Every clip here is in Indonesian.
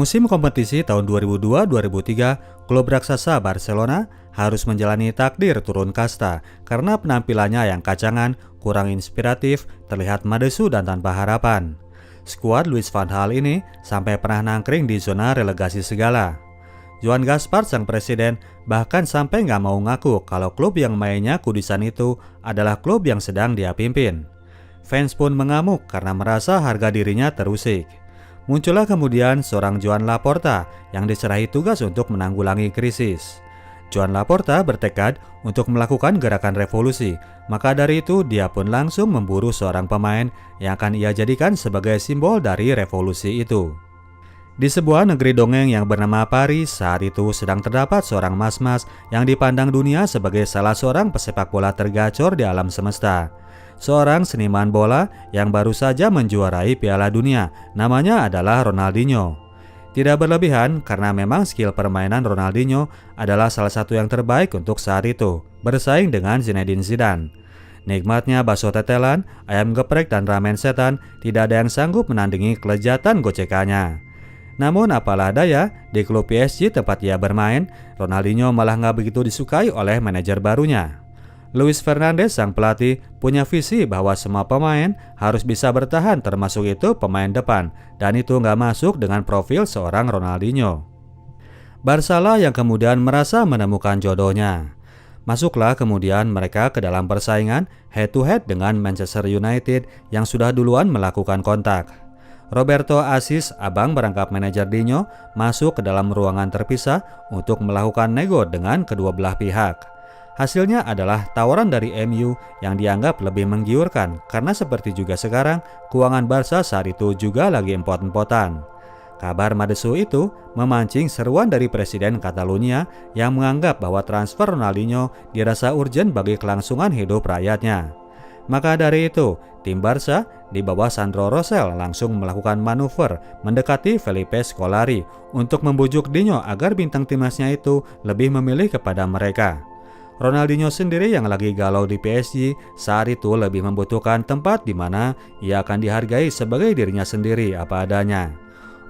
Musim kompetisi tahun 2002-2003, klub raksasa Barcelona harus menjalani takdir turun kasta karena penampilannya yang kacangan, kurang inspiratif, terlihat madesu dan tanpa harapan. Skuad Louis van Gaal ini sampai pernah nangkring di zona relegasi segala. Joan Gaspar, sang presiden, bahkan sampai nggak mau ngaku kalau klub yang mainnya kudisan itu adalah klub yang sedang dia pimpin. Fans pun mengamuk karena merasa harga dirinya terusik. Muncullah kemudian seorang Joan Laporta yang diserahi tugas untuk menanggulangi krisis. Joan Laporta bertekad untuk melakukan gerakan revolusi, maka dari itu dia pun langsung memburu seorang pemain yang akan ia jadikan sebagai simbol dari revolusi itu. Di sebuah negeri dongeng yang bernama Paris, saat itu sedang terdapat seorang mas-mas yang dipandang dunia sebagai salah seorang pesepak bola tergacor di alam semesta. Seorang seniman bola yang baru saja menjuarai Piala Dunia, namanya adalah Ronaldinho. Tidak berlebihan karena memang skill permainan Ronaldinho adalah salah satu yang terbaik untuk saat itu, bersaing dengan Zinedine Zidane. Nikmatnya bakso tetelan, ayam geprek dan ramen setan, tidak ada yang sanggup menandingi kelezatan gocekannya. Namun apalah daya, di klub PSG tempat ia bermain, Ronaldinho malah nggak begitu disukai oleh manajer barunya. Luis Fernandes, sang pelatih, punya visi bahwa semua pemain harus bisa bertahan, termasuk itu pemain depan, dan itu nggak masuk dengan profil seorang Ronaldinho. Barca lah yang kemudian merasa menemukan jodohnya. Masuklah kemudian mereka ke dalam persaingan head-to-head dengan Manchester United yang sudah duluan melakukan kontak. Roberto Assis, abang merangkap manajer Dinho, masuk ke dalam ruangan terpisah untuk melakukan nego dengan kedua belah pihak. Hasilnya adalah tawaran dari MU yang dianggap lebih menggiurkan karena seperti juga sekarang, keuangan Barca saat itu juga lagi empot-empotan. Kabar madesu itu memancing seruan dari Presiden Catalunya yang menganggap bahwa transfer Ronaldinho dirasa urgent bagi kelangsungan hidup rakyatnya. Maka dari itu, tim Barca di bawah Sandro Rosell langsung melakukan manuver mendekati Felipe Scolari untuk membujuk Dinho agar bintang timnasnya itu lebih memilih kepada mereka. Ronaldinho sendiri yang lagi galau di PSG saat itu lebih membutuhkan tempat di mana ia akan dihargai sebagai dirinya sendiri apa adanya.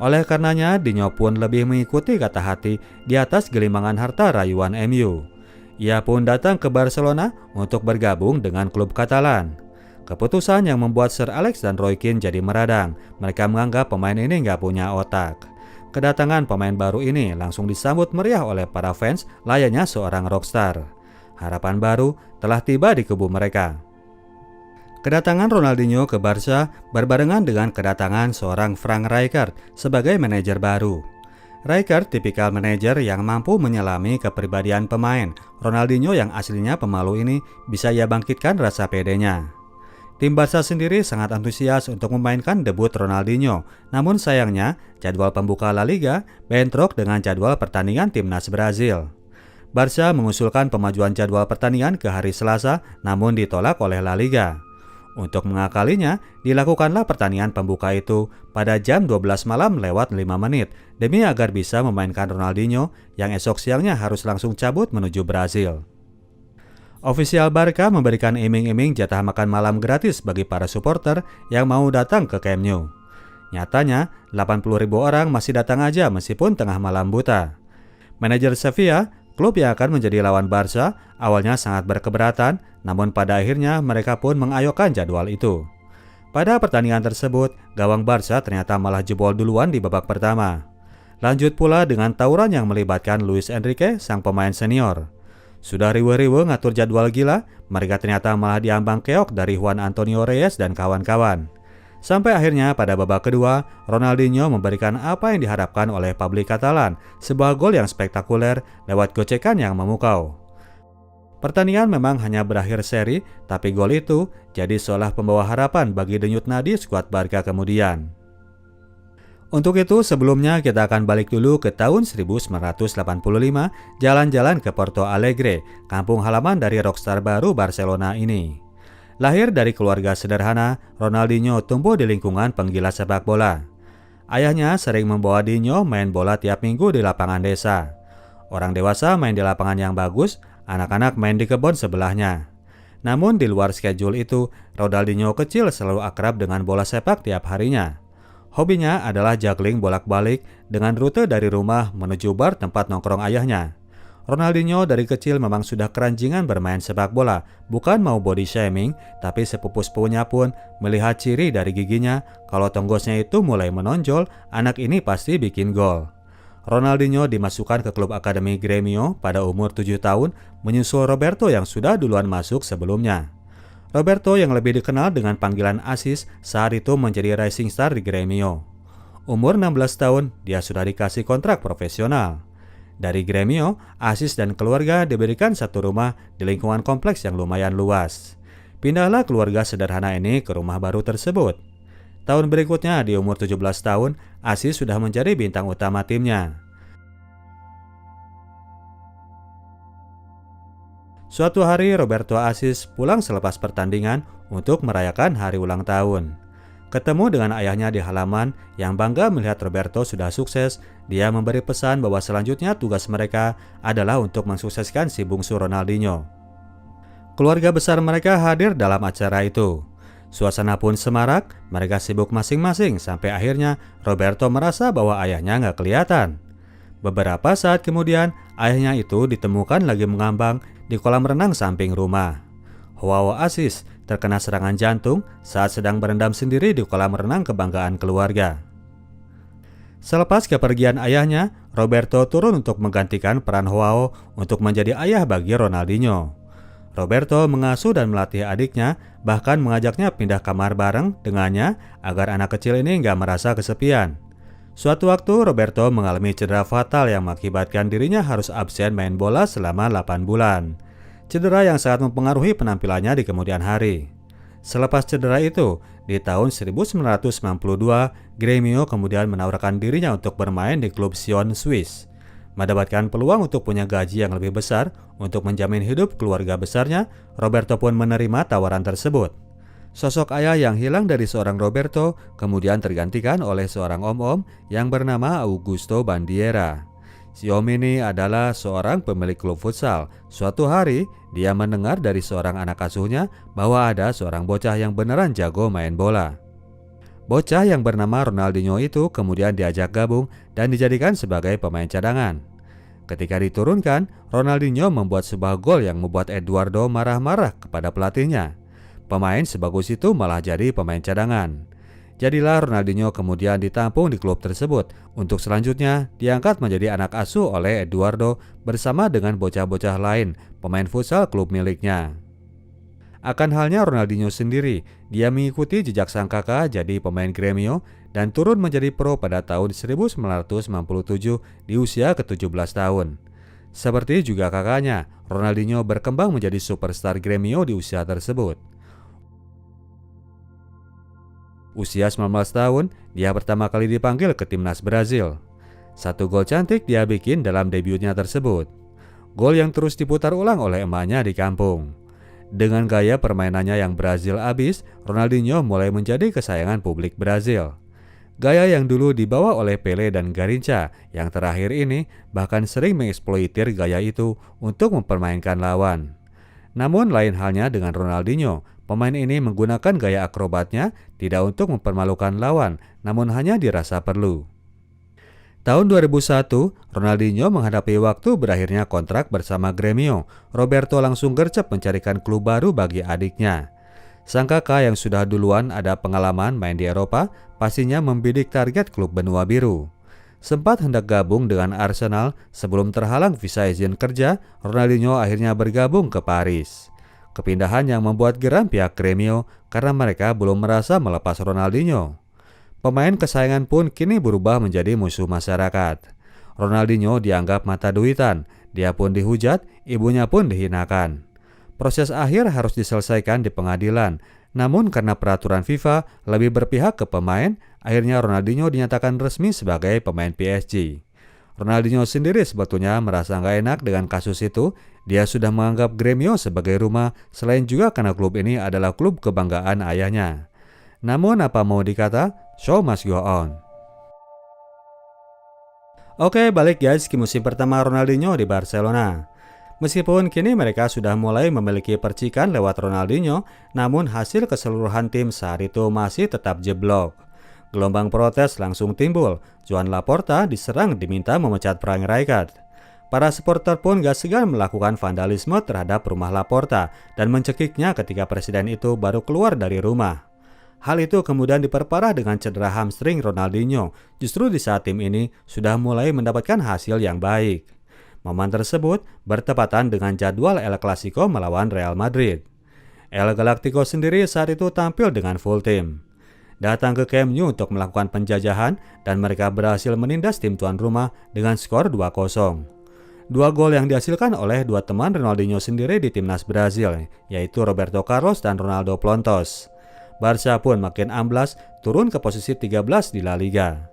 Oleh karenanya, Dinho pun lebih mengikuti kata hati di atas gelimbangan harta rayuan MU. Ia pun datang ke Barcelona untuk bergabung dengan klub Katalan. Keputusan yang membuat Sir Alex dan Roy Keane jadi meradang. Mereka menganggap pemain ini nggak punya otak. Kedatangan pemain baru ini langsung disambut meriah oleh para fans layaknya seorang rockstar. Harapan baru telah tiba di kubu mereka. Kedatangan Ronaldinho ke Barca berbarengan dengan kedatangan seorang Frank Rijkaard sebagai manajer baru. Rijkaard tipikal manajer yang mampu menyelami kepribadian pemain. Ronaldinho yang aslinya pemalu ini bisa ia bangkitkan rasa pedenya. Tim Barca sendiri sangat antusias untuk memainkan debut Ronaldinho. Namun sayangnya jadwal pembuka La Liga bentrok dengan jadwal pertandingan timnas Brazil. Barca mengusulkan pemajuan jadwal pertandingan ke hari Selasa, namun ditolak oleh La Liga. Untuk mengakalinya, dilakukanlah pertandingan pembuka itu pada jam 12 malam lewat 5 menit, demi agar bisa memainkan Ronaldinho yang esok siangnya harus langsung cabut menuju Brazil. Ofisial Barca memberikan iming-iming jatah makan malam gratis bagi para supporter yang mau datang ke Camp Nou. Nyatanya, 80.000 orang masih datang aja meskipun tengah malam buta. Manajer Sevilla, klub yang akan menjadi lawan Barca, awalnya sangat berkeberatan, namun pada akhirnya mereka pun mengayokkan jadwal itu. Pada pertandingan tersebut, gawang Barca ternyata malah jebol duluan di babak pertama. Lanjut pula dengan tawuran yang melibatkan Luis Enrique, sang pemain senior. Sudah riwe-riwe ngatur jadwal gila, mereka ternyata malah diambang keok dari Juan Antonio Reyes dan kawan-kawan. Sampai akhirnya pada babak kedua, Ronaldinho memberikan apa yang diharapkan oleh publik Katalan, sebuah gol yang spektakuler lewat gocekan yang memukau. Pertandingan memang hanya berakhir seri, tapi gol itu jadi seolah pembawa harapan bagi denyut nadi skuad Barca kemudian. Untuk itu sebelumnya kita akan balik dulu ke tahun 1985, jalan-jalan ke Porto Alegre, kampung halaman dari rockstar baru Barcelona ini. Lahir dari keluarga sederhana, Ronaldinho tumbuh di lingkungan penggila sepak bola. Ayahnya sering membawa Dinho main bola tiap minggu di lapangan desa. Orang dewasa main di lapangan yang bagus, anak-anak main di kebun sebelahnya. Namun di luar schedule itu, Ronaldinho kecil selalu akrab dengan bola sepak tiap harinya. Hobinya adalah juggling bolak-balik dengan rute dari rumah menuju bar tempat nongkrong ayahnya. Ronaldinho dari kecil memang sudah keranjingan bermain sepak bola, bukan mau body shaming, tapi sepupu-sepupunya pun melihat ciri dari giginya, kalau tonggosnya itu mulai menonjol, anak ini pasti bikin gol. Ronaldinho dimasukkan ke klub akademi Gremio pada umur 7 tahun, menyusul Roberto yang sudah duluan masuk sebelumnya. Roberto yang lebih dikenal dengan panggilan Asis saat itu menjadi rising star di Gremio. Umur 16 tahun, dia sudah dikasih kontrak profesional. Dari Gremio, Asis dan keluarga diberikan satu rumah di lingkungan kompleks yang lumayan luas. Pindahlah keluarga sederhana ini ke rumah baru tersebut. Tahun berikutnya di umur 17 tahun, Asis sudah menjadi bintang utama timnya. Suatu hari Roberto Asis pulang selepas pertandingan untuk merayakan hari ulang tahun. Ketemu dengan ayahnya di halaman yang bangga melihat Roberto sudah sukses, dia memberi pesan bahwa selanjutnya tugas mereka adalah untuk mensukseskan si bungsu Ronaldinho. Keluarga besar mereka hadir dalam acara itu. Suasana pun semarak, mereka sibuk masing-masing sampai akhirnya Roberto merasa bahwa ayahnya nggak kelihatan. Beberapa saat kemudian, ayahnya itu ditemukan lagi mengambang di kolam renang samping rumah. Joao Asis terkena serangan jantung saat sedang berendam sendiri di kolam renang kebanggaan keluarga. Selepas kepergian ayahnya, Roberto turun untuk menggantikan peran Joao untuk menjadi ayah bagi Ronaldinho. Roberto mengasuh dan melatih adiknya, bahkan mengajaknya pindah kamar bareng dengannya agar anak kecil ini nggak merasa kesepian. Suatu waktu Roberto mengalami cedera fatal yang mengakibatkan dirinya harus absen main bola selama 8 bulan. Cedera yang sangat mempengaruhi penampilannya di kemudian hari. Selepas cedera itu, di tahun 1992, Gremio kemudian menawarkan dirinya untuk bermain di klub Sion Swiss. Mendapatkan peluang untuk punya gaji yang lebih besar untuk menjamin hidup keluarga besarnya, Roberto pun menerima tawaran tersebut. Sosok ayah yang hilang dari seorang Roberto kemudian tergantikan oleh seorang om-om yang bernama Augusto Bandiera. Si om ini adalah seorang pemilik klub futsal. Suatu hari, dia mendengar dari seorang anak asuhnya bahwa ada seorang bocah yang beneran jago main bola. Bocah yang bernama Ronaldinho itu kemudian diajak gabung dan dijadikan sebagai pemain cadangan. Ketika diturunkan, Ronaldinho membuat sebuah gol yang membuat Eduardo marah-marah kepada pelatihnya. Pemain sebagus itu malah jadi pemain cadangan. Jadilah Ronaldinho kemudian ditampung di klub tersebut untuk selanjutnya diangkat menjadi anak asuh oleh Eduardo bersama dengan bocah-bocah lain pemain futsal klub miliknya. Akan halnya Ronaldinho sendiri, dia mengikuti jejak sang kakak jadi pemain Gremio dan turun menjadi pro pada tahun 1997 di usia ke-17 tahun. Seperti juga kakaknya, Ronaldinho berkembang menjadi superstar Gremio di usia tersebut. Usia 19 tahun, dia pertama kali dipanggil ke timnas Brazil. Satu gol cantik dia bikin dalam debutnya tersebut. Gol yang terus diputar ulang oleh emaknya di kampung. Dengan gaya permainannya yang Brazil abis, Ronaldinho mulai menjadi kesayangan publik Brazil. Gaya yang dulu dibawa oleh Pele dan Garrincha, yang terakhir ini bahkan sering mengeksploitir gaya itu untuk mempermainkan lawan. Namun lain halnya dengan Ronaldinho, pemain ini menggunakan gaya akrobatnya tidak untuk mempermalukan lawan, namun hanya dirasa perlu. Tahun 2001, Ronaldinho menghadapi waktu berakhirnya kontrak bersama Gremio. Roberto langsung gercep mencarikan klub baru bagi adiknya. Sang kakak yang sudah duluan ada pengalaman main di Eropa, pastinya membidik target klub benua biru. Sempat hendak gabung dengan Arsenal sebelum terhalang visa izin kerja, Ronaldinho akhirnya bergabung ke Paris. Kepindahan yang membuat geram pihak Gremio karena mereka belum merasa melepas Ronaldinho. Pemain kesayangan pun kini berubah menjadi musuh masyarakat. Ronaldinho dianggap mata duitan, dia pun dihujat, ibunya pun dihinakan. Proses akhir harus diselesaikan di pengadilan, namun karena peraturan FIFA lebih berpihak ke pemain, akhirnya Ronaldinho dinyatakan resmi sebagai pemain PSG. Ronaldinho sendiri sebetulnya merasa nggak enak dengan kasus itu. Dia sudah menganggap Gremio sebagai rumah, selain juga karena klub ini adalah klub kebanggaan ayahnya. Namun apa mau dikata, show must go on. Oke, balik guys ke musim pertama Ronaldinho di Barcelona. Meskipun kini mereka sudah mulai memiliki percikan lewat Ronaldinho, namun hasil keseluruhan tim saat itu masih tetap jeblok. Gelombang protes langsung timbul. Joan Laporta diserang diminta memecat Frank Rijkaard. Para supporter pun gak segan melakukan vandalisme terhadap rumah Laporta dan mencekiknya ketika presiden itu baru keluar dari rumah. Hal itu kemudian diperparah dengan cedera hamstring Ronaldinho, justru di saat tim ini sudah mulai mendapatkan hasil yang baik. Momen tersebut bertepatan dengan jadwal El Clasico melawan Real Madrid. El Galactico sendiri saat itu tampil dengan full tim. Datang ke Camp Nou untuk melakukan penjajahan dan mereka berhasil menindas tim tuan rumah dengan skor 2-0. Dua gol yang dihasilkan oleh dua teman Ronaldinho sendiri di timnas Brazil, yaitu Roberto Carlos dan Ronaldo Plantos. Barca pun makin amblas, turun ke posisi 13 di La Liga.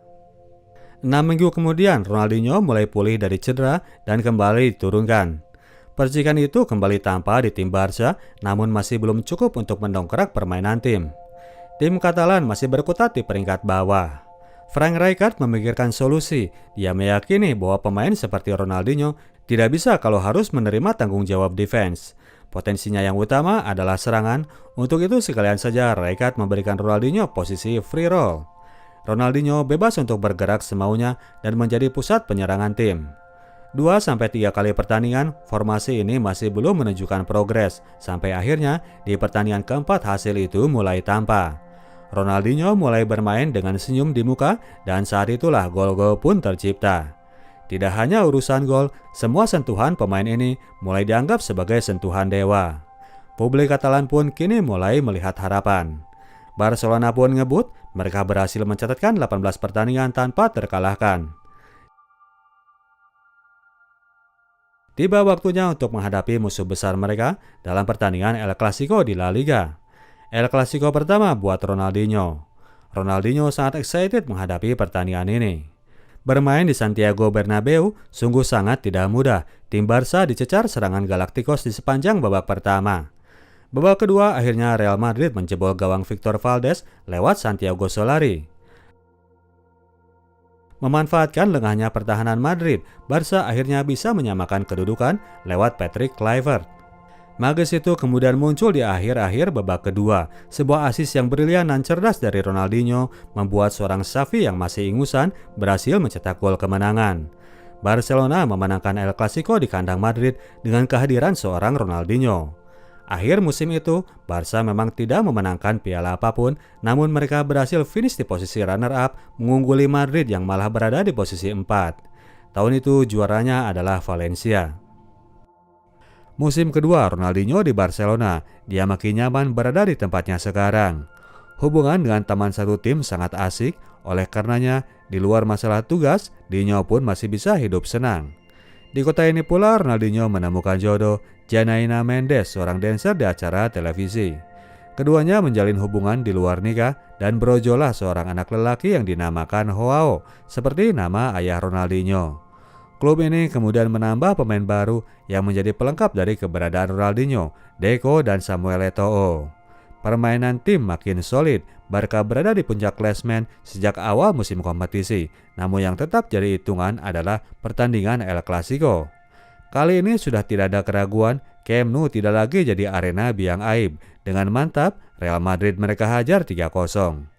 6 minggu kemudian, Ronaldinho mulai pulih dari cedera dan kembali diturunkan. Percikan itu kembali tampak di tim Barca, namun masih belum cukup untuk mendongkrak permainan tim. Tim Katalan masih berkutat di peringkat bawah. Frank Rijkaard memikirkan solusi. Dia meyakini bahwa pemain seperti Ronaldinho tidak bisa kalau harus menerima tanggung jawab defense. Potensinya yang utama adalah serangan. Untuk itu sekalian saja Rijkaard memberikan Ronaldinho posisi free roll. Ronaldinho bebas untuk bergerak semaunya dan menjadi pusat penyerangan tim. 2-3 kali pertandingan, formasi ini masih belum menunjukkan progres. Sampai akhirnya di pertandingan keempat hasil itu mulai tampak. Ronaldinho mulai bermain dengan senyum di muka dan saat itulah gol-gol pun tercipta. Tidak hanya urusan gol, semua sentuhan pemain ini mulai dianggap sebagai sentuhan dewa. Publik Katalan pun kini mulai melihat harapan. Barcelona pun ngebut, mereka berhasil mencatatkan 18 pertandingan tanpa terkalahkan. Tiba waktunya untuk menghadapi musuh besar mereka dalam pertandingan El Clasico di La Liga. El Clasico pertama buat Ronaldinho. Ronaldinho sangat excited menghadapi pertandingan ini. Bermain di Santiago Bernabeu sungguh sangat tidak mudah. Tim Barca dicecar serangan Galacticos di sepanjang babak pertama. Babak kedua akhirnya Real Madrid menjebol gawang Victor Valdes lewat Santiago Solari. Memanfaatkan lengahnya pertahanan Madrid, Barca akhirnya bisa menyamakan kedudukan lewat Patrick Kluivert. Magis itu kemudian muncul di akhir-akhir babak kedua. Sebuah asis yang brilian dan cerdas dari Ronaldinho membuat seorang Xavi yang masih ingusan berhasil mencetak gol kemenangan. Barcelona memenangkan El Clasico di kandang Madrid dengan kehadiran seorang Ronaldinho. Akhir musim itu, Barca memang tidak memenangkan piala apapun, namun mereka berhasil finish di posisi runner-up, mengungguli Madrid yang malah berada di posisi 4. Tahun itu juaranya adalah Valencia. Musim kedua Ronaldinho di Barcelona, dia makin nyaman berada di tempatnya sekarang. Hubungan dengan teman satu tim sangat asik, oleh karenanya di luar masalah tugas, Dinho pun masih bisa hidup senang. Di kota ini pula Ronaldinho menemukan jodoh, Janaina Mendes, seorang dancer di acara televisi. Keduanya menjalin hubungan di luar nikah dan berojolah seorang anak lelaki yang dinamakan Joao, seperti nama ayah Ronaldinho. Klub ini kemudian menambah pemain baru yang menjadi pelengkap dari keberadaan Ronaldinho, Deco dan Samuel Eto'o. Permainan tim makin solid, Barca berada di puncak klasemen sejak awal musim kompetisi, namun yang tetap jadi hitungan adalah pertandingan El Clasico. Kali ini sudah tidak ada keraguan, Camp Nou tidak lagi jadi arena biang aib. Dengan mantap, Real Madrid mereka hajar 3-0.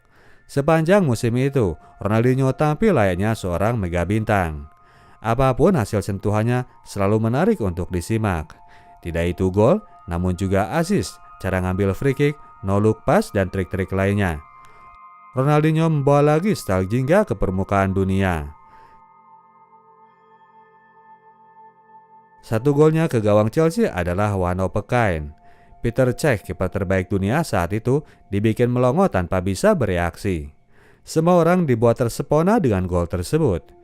Sepanjang musim itu, Ronaldinho tampil layaknya seorang mega bintang. Apapun hasil sentuhannya selalu menarik untuk disimak. Tidak itu gol, namun juga assist, cara ngambil free kick, no look pass, dan trik-trik lainnya. Ronaldinho membawa lagi style jingga ke permukaan dunia. Satu golnya ke gawang Chelsea adalah one of a kind. Peter Cech, kiper terbaik dunia saat itu, dibikin melongo tanpa bisa bereaksi. Semua orang dibuat tersepona dengan gol tersebut.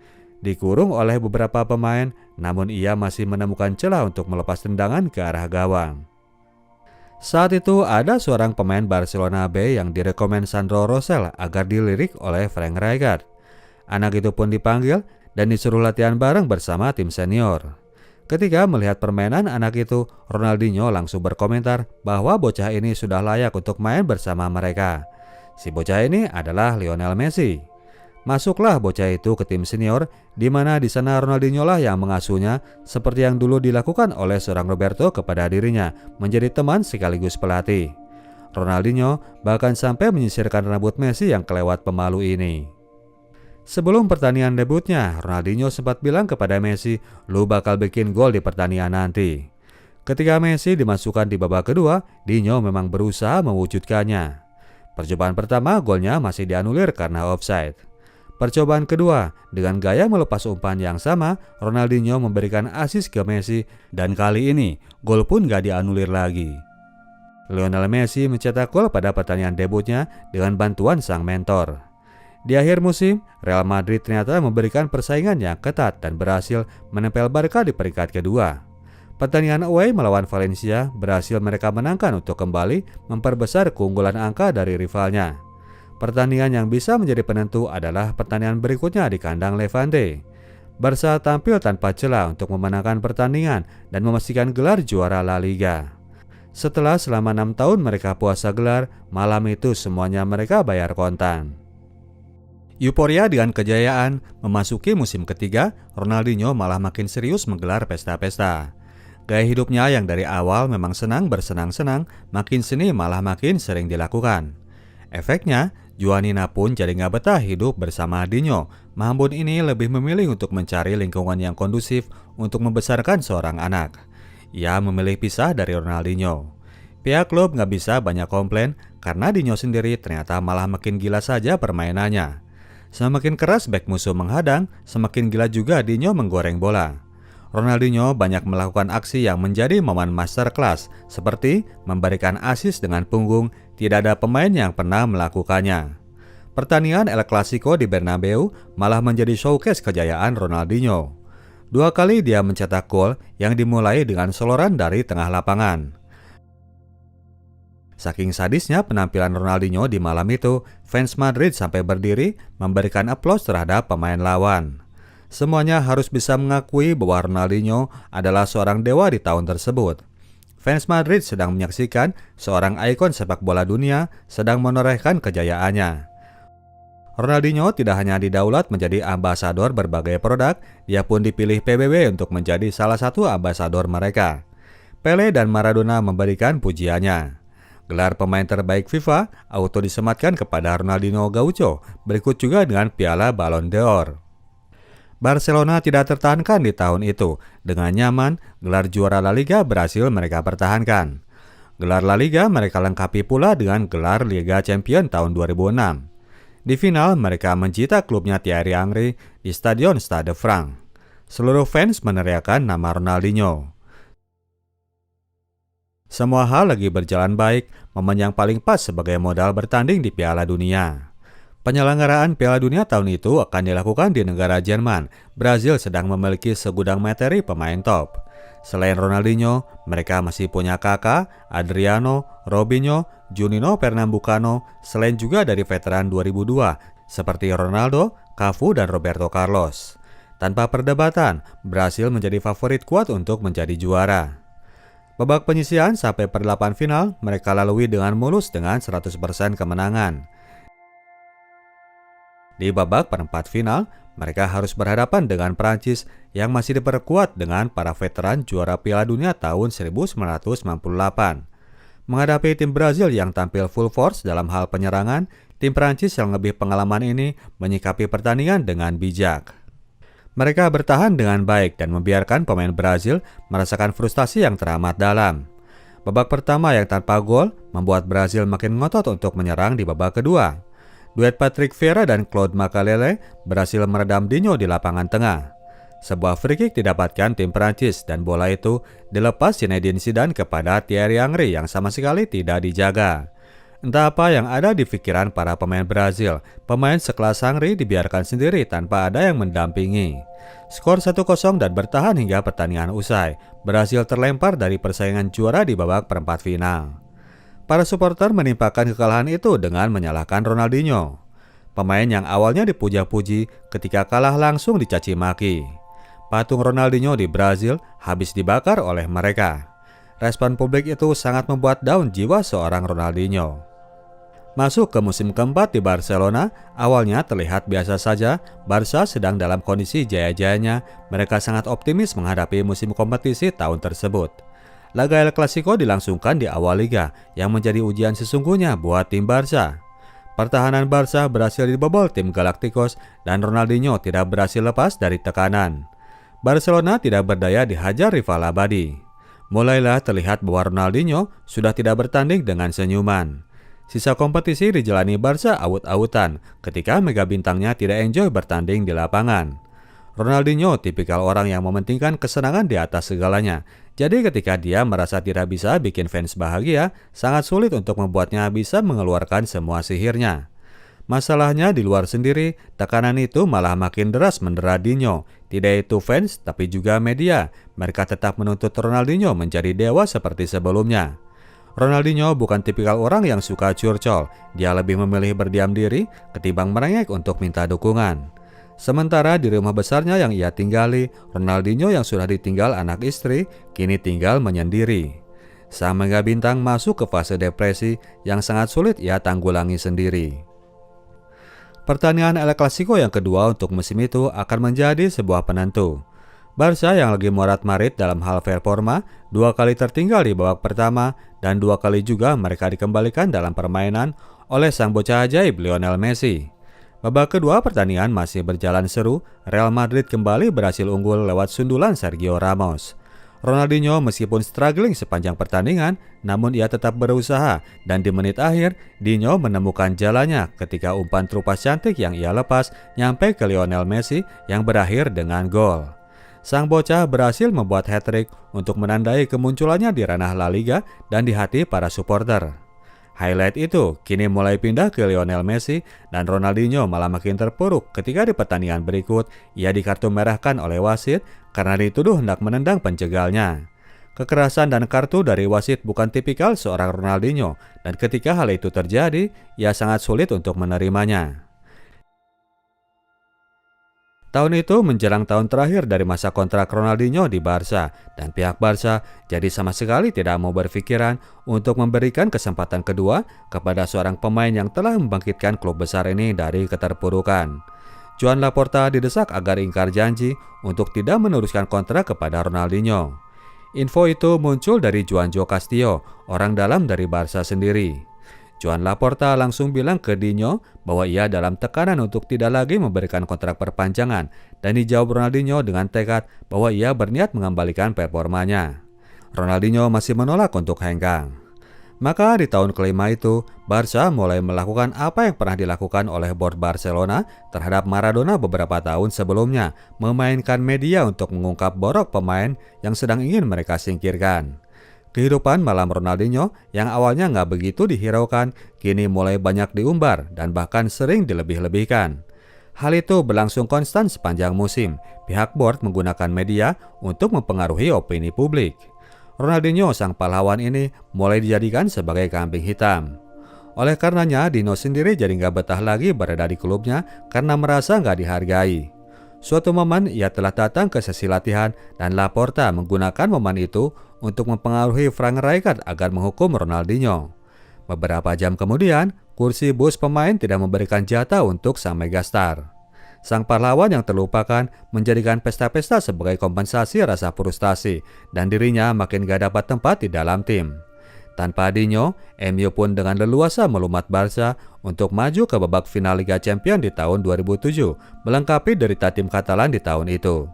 Dikurung oleh beberapa pemain, namun ia masih menemukan celah untuk melepas tendangan ke arah gawang. Saat itu ada seorang pemain Barcelona B yang direkomend Sandro Rosell agar dilirik oleh Frank Rijkaard. Anak itu pun dipanggil dan disuruh latihan bareng bersama tim senior. Ketika melihat permainan anak itu, Ronaldinho langsung berkomentar bahwa bocah ini sudah layak untuk main bersama mereka. Si bocah ini adalah Lionel Messi. Masuklah bocah itu ke tim senior, di mana di sana Ronaldinho lah yang mengasuhnya, seperti yang dulu dilakukan oleh seorang Roberto kepada dirinya, menjadi teman sekaligus pelatih. Ronaldinho bahkan sampai menyisirkan rambut Messi yang kelewat pemalu ini. Sebelum pertandingan debutnya, Ronaldinho sempat bilang kepada Messi, "Lu bakal bikin gol di pertandingan nanti." Ketika Messi dimasukkan di babak kedua, Dinho memang berusaha mewujudkannya. Percobaan pertama, golnya masih dianulir karena offside. Percobaan kedua, dengan gaya melepas umpan yang sama, Ronaldinho memberikan assist ke Messi dan kali ini gol pun gak dianulir lagi. Lionel Messi mencetak gol pada pertandingan debutnya dengan bantuan sang mentor. Di akhir musim, Real Madrid ternyata memberikan persaingan yang ketat dan berhasil menempel Barca di peringkat kedua. Pertandingan away melawan Valencia berhasil mereka menangkan untuk kembali memperbesar keunggulan angka dari rivalnya. Pertandingan yang bisa menjadi penentu adalah pertandingan berikutnya di kandang Levante. Barca tampil tanpa celah untuk memenangkan pertandingan dan memastikan gelar juara La Liga. Setelah selama 6 tahun mereka puasa gelar, malam itu semuanya mereka bayar kontan. Euforia dengan kejayaan memasuki musim ketiga, Ronaldinho malah makin serius menggelar pesta-pesta. Gaya hidupnya yang dari awal memang senang bersenang-senang, makin sini malah makin sering dilakukan. Efeknya, Joanina pun jadi gak betah hidup bersama Dinho. Mahmud ini lebih memilih untuk mencari lingkungan yang kondusif untuk membesarkan seorang anak. Ia memilih pisah dari Ronaldinho. Pihak klub gak bisa banyak komplain karena Dinho sendiri ternyata malah makin gila saja permainannya. Semakin keras bek musuh menghadang, semakin gila juga Dinho menggoreng bola. Ronaldinho banyak melakukan aksi yang menjadi momen masterclass, seperti memberikan assist dengan punggung. Tidak ada pemain yang pernah melakukannya. Pertandingan El Clasico di Bernabeu malah menjadi showcase kejayaan Ronaldinho. 2 kali dia mencetak gol yang dimulai dengan soloran dari tengah lapangan. Saking sadisnya penampilan Ronaldinho di malam itu, fans Madrid sampai berdiri memberikan aplaus terhadap pemain lawan. Semuanya harus bisa mengakui bahwa Ronaldinho adalah seorang dewa di tahun tersebut. Fans Madrid sedang menyaksikan seorang ikon sepak bola dunia sedang menorehkan kejayaannya. Ronaldinho tidak hanya didaulat menjadi ambasador berbagai produk, dia pun dipilih PBB untuk menjadi salah satu ambasador mereka. Pele dan Maradona memberikan pujiannya. Gelar pemain terbaik FIFA auto disematkan kepada Ronaldinho Gaucho, berikut juga dengan piala Ballon d'Or. Barcelona tidak tertahankan di tahun itu. Dengan nyaman, gelar juara La Liga berhasil mereka pertahankan. Gelar La Liga mereka lengkapi pula dengan gelar Liga Champions tahun 2006. Di final, mereka mencita klubnya Thierry Henry di Stadion Stade de France. Seluruh fans meneriakan nama Ronaldinho. Semua hal lagi berjalan baik, momen yang paling pas sebagai modal bertanding di Piala Dunia. Penyelenggaraan Piala Dunia tahun itu akan dilakukan di negara Jerman. Brazil sedang memiliki segudang materi pemain top. Selain Ronaldinho, mereka masih punya Kaká, Adriano, Robinho, Juninho Pernambucano, selain juga dari veteran 2002 seperti Ronaldo, Cafu, dan Roberto Carlos. Tanpa perdebatan, Brasil menjadi favorit kuat untuk menjadi juara. Babak penyisihan sampai per-8 final mereka lalui dengan mulus dengan 100% kemenangan. Di babak perempat final, mereka harus berhadapan dengan Prancis yang masih diperkuat dengan para veteran juara Piala Dunia tahun 1998. Menghadapi tim Brazil yang tampil full force dalam hal penyerangan, tim Prancis yang lebih pengalaman ini menyikapi pertandingan dengan bijak. Mereka bertahan dengan baik dan membiarkan pemain Brazil merasakan frustasi yang teramat dalam. Babak pertama yang tanpa gol membuat Brazil makin ngotot untuk menyerang di babak kedua. Duet Patrick Vieira dan Claude Makélélé berhasil meredam Dinho di lapangan tengah. Sebuah free kick didapatkan tim Prancis dan bola itu dilepas Zinedine Zidane kepada Thierry Henry yang sama sekali tidak dijaga. Entah apa yang ada di pikiran para pemain Brazil, pemain sekelas Henry dibiarkan sendiri tanpa ada yang mendampingi. Skor 1-0 dan bertahan hingga pertandingan usai, Brazil terlempar dari persaingan juara di babak perempat final. Para supporter menimpakan kekalahan itu dengan menyalahkan Ronaldinho. Pemain yang awalnya dipuja-puji ketika kalah langsung dicaci maki. Patung Ronaldinho di Brazil habis dibakar oleh mereka. Respon publik itu sangat membuat down jiwa seorang Ronaldinho. Masuk ke musim keempat di Barcelona, awalnya terlihat biasa saja. Barca sedang dalam kondisi jaya-jayanya. Mereka sangat optimis menghadapi musim kompetisi tahun tersebut. Laga El Clasico dilangsungkan di awal liga yang menjadi ujian sesungguhnya buat tim Barca. Pertahanan Barca berhasil dibobol tim Galacticos dan Ronaldinho tidak berhasil lepas dari tekanan. Barcelona tidak berdaya dihajar rival abadi. Mulailah terlihat bahwa Ronaldinho sudah tidak bertanding dengan senyuman. Sisa kompetisi dijalani Barca aut-autan ketika mega bintangnya tidak enjoy bertanding di lapangan. Ronaldinho tipikal orang yang mementingkan kesenangan di atas segalanya. Jadi ketika dia merasa tidak bisa bikin fans bahagia, sangat sulit untuk membuatnya bisa mengeluarkan semua sihirnya. Masalahnya di luar sendiri, tekanan itu malah makin deras mendera Dinho. Tidak itu fans, tapi juga media. Mereka tetap menuntut Ronaldinho menjadi dewa seperti sebelumnya. Ronaldinho bukan tipikal orang yang suka curcol. Dia lebih memilih berdiam diri ketimbang merengek untuk minta dukungan. Sementara di rumah besarnya yang ia tinggali, Ronaldinho yang sudah ditinggal anak istri, kini tinggal menyendiri. Sang mega bintang masuk ke fase depresi yang sangat sulit ia tanggulangi sendiri. Pertandingan El Clasico yang kedua untuk musim itu akan menjadi sebuah penentu. Barca yang lagi morat-marit dalam hal performa, 2 kali tertinggal di babak pertama dan 2 kali juga mereka dikembalikan dalam permainan oleh sang bocah ajaib Lionel Messi. Babak kedua pertandingan masih berjalan seru, Real Madrid kembali berhasil unggul lewat sundulan Sergio Ramos. Ronaldinho meskipun struggling sepanjang pertandingan, namun ia tetap berusaha dan di menit akhir, Dinho menemukan jalannya ketika umpan terupas cantik yang ia lepas nyampe ke Lionel Messi yang berakhir dengan gol. Sang bocah berhasil membuat hat-trick untuk menandai kemunculannya di ranah La Liga dan di hati para supporter. Highlight itu kini mulai pindah ke Lionel Messi dan Ronaldinho malah makin terpuruk ketika di pertandingan berikut ia dikartu merahkan oleh wasit karena dituduh hendak menendang pencegalnya. Kekerasan dan kartu dari wasit bukan tipikal seorang Ronaldinho dan ketika hal itu terjadi, ia sangat sulit untuk menerimanya. Tahun itu menjelang tahun terakhir dari masa kontrak Ronaldinho di Barca dan pihak Barca jadi sama sekali tidak mau berpikiran untuk memberikan kesempatan kedua kepada seorang pemain yang telah membangkitkan klub besar ini dari keterpurukan. Joan Laporta didesak agar ingkar janji untuk tidak meneruskan kontrak kepada Ronaldinho. Info itu muncul dari Juanjo Castillo, orang dalam dari Barca sendiri. Joan Laporta langsung bilang ke Dinho bahwa ia dalam tekanan untuk tidak lagi memberikan kontrak perpanjangan dan dijawab Ronaldinho dengan tekad bahwa ia berniat mengembalikan performanya. Ronaldinho masih menolak untuk hengkang. Maka di tahun kelima itu, Barca mulai melakukan apa yang pernah dilakukan oleh board Barcelona terhadap Maradona beberapa tahun sebelumnya, memainkan media untuk mengungkap borok pemain yang sedang ingin mereka singkirkan. Kehidupan malam Ronaldinho yang awalnya nggak begitu dihiraukan, kini mulai banyak diumbar dan bahkan sering dilebih-lebihkan. Hal itu berlangsung konstan sepanjang musim. Pihak board menggunakan media untuk mempengaruhi opini publik. Ronaldinho sang pahlawan ini mulai dijadikan sebagai kambing hitam. Oleh karenanya, Dinho sendiri jadi nggak betah lagi berada di klubnya karena merasa nggak dihargai. Suatu momen ia telah datang ke sesi latihan dan Laporta menggunakan momen itu untuk mempengaruhi Frank Rijkaard agar menghukum Ronaldinho. Beberapa jam kemudian, kursi bus pemain tidak memberikan jatah untuk sang megastar. Sang pahlawan yang terlupakan menjadikan pesta-pesta sebagai kompensasi rasa frustasi dan dirinya makin gak dapat tempat di dalam tim. Tanpa Dinho, MU pun dengan leluasa melumat Barca untuk maju ke babak final Liga Champions di tahun 2007, melengkapi derita tim Katalan di tahun itu.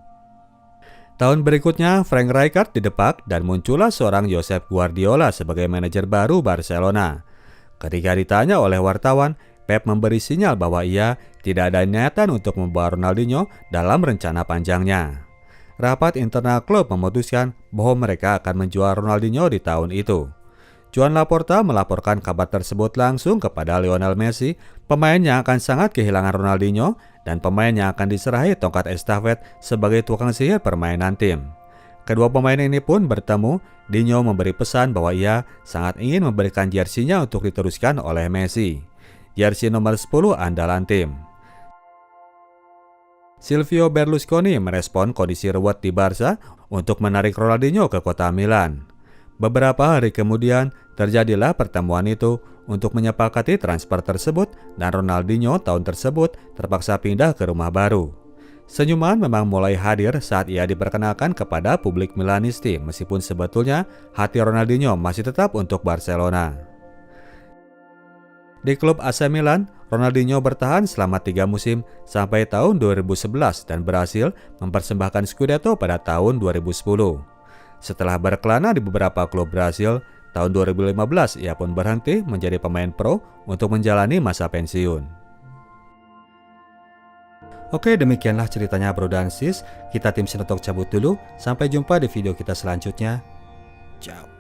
Tahun berikutnya, Frank Rijkaard didepak dan muncullah seorang Josep Guardiola sebagai manajer baru Barcelona. Ketika ditanya oleh wartawan, Pep memberi sinyal bahwa ia tidak ada niatan untuk membawa Ronaldinho dalam rencana panjangnya. Rapat internal klub memutuskan bahwa mereka akan menjual Ronaldinho di tahun itu. Joan Laporta melaporkan kabar tersebut langsung kepada Lionel Messi, pemain yang akan sangat kehilangan Ronaldinho dan pemain yang akan diserahi tongkat estafet sebagai tukang sihir permainan tim. Kedua pemain ini pun bertemu. Dinho memberi pesan bahwa ia sangat ingin memberikan jersinya untuk diteruskan oleh Messi. Jersey nomor 10 andalan tim. Silvio Berlusconi merespon kondisi ruwet di Barca untuk menarik Ronaldinho ke kota Milan. Beberapa hari kemudian, terjadilah pertemuan itu untuk menyepakati transfer tersebut dan Ronaldinho tahun tersebut terpaksa pindah ke rumah baru. Senyuman memang mulai hadir saat ia diperkenalkan kepada publik Milanisti, meskipun sebetulnya hati Ronaldinho masih tetap untuk Barcelona. Di klub AC Milan, Ronaldinho bertahan selama 3 musim sampai tahun 2011 dan berhasil mempersembahkan Scudetto pada tahun 2010. Setelah berkelana di beberapa klub Brasil, tahun 2015 ia pun berhenti menjadi pemain pro untuk menjalani masa pensiun. Oke, demikianlah ceritanya Bro dan Sis. Kita tim Sinotok cabut dulu. Sampai jumpa di video kita selanjutnya. Ciao.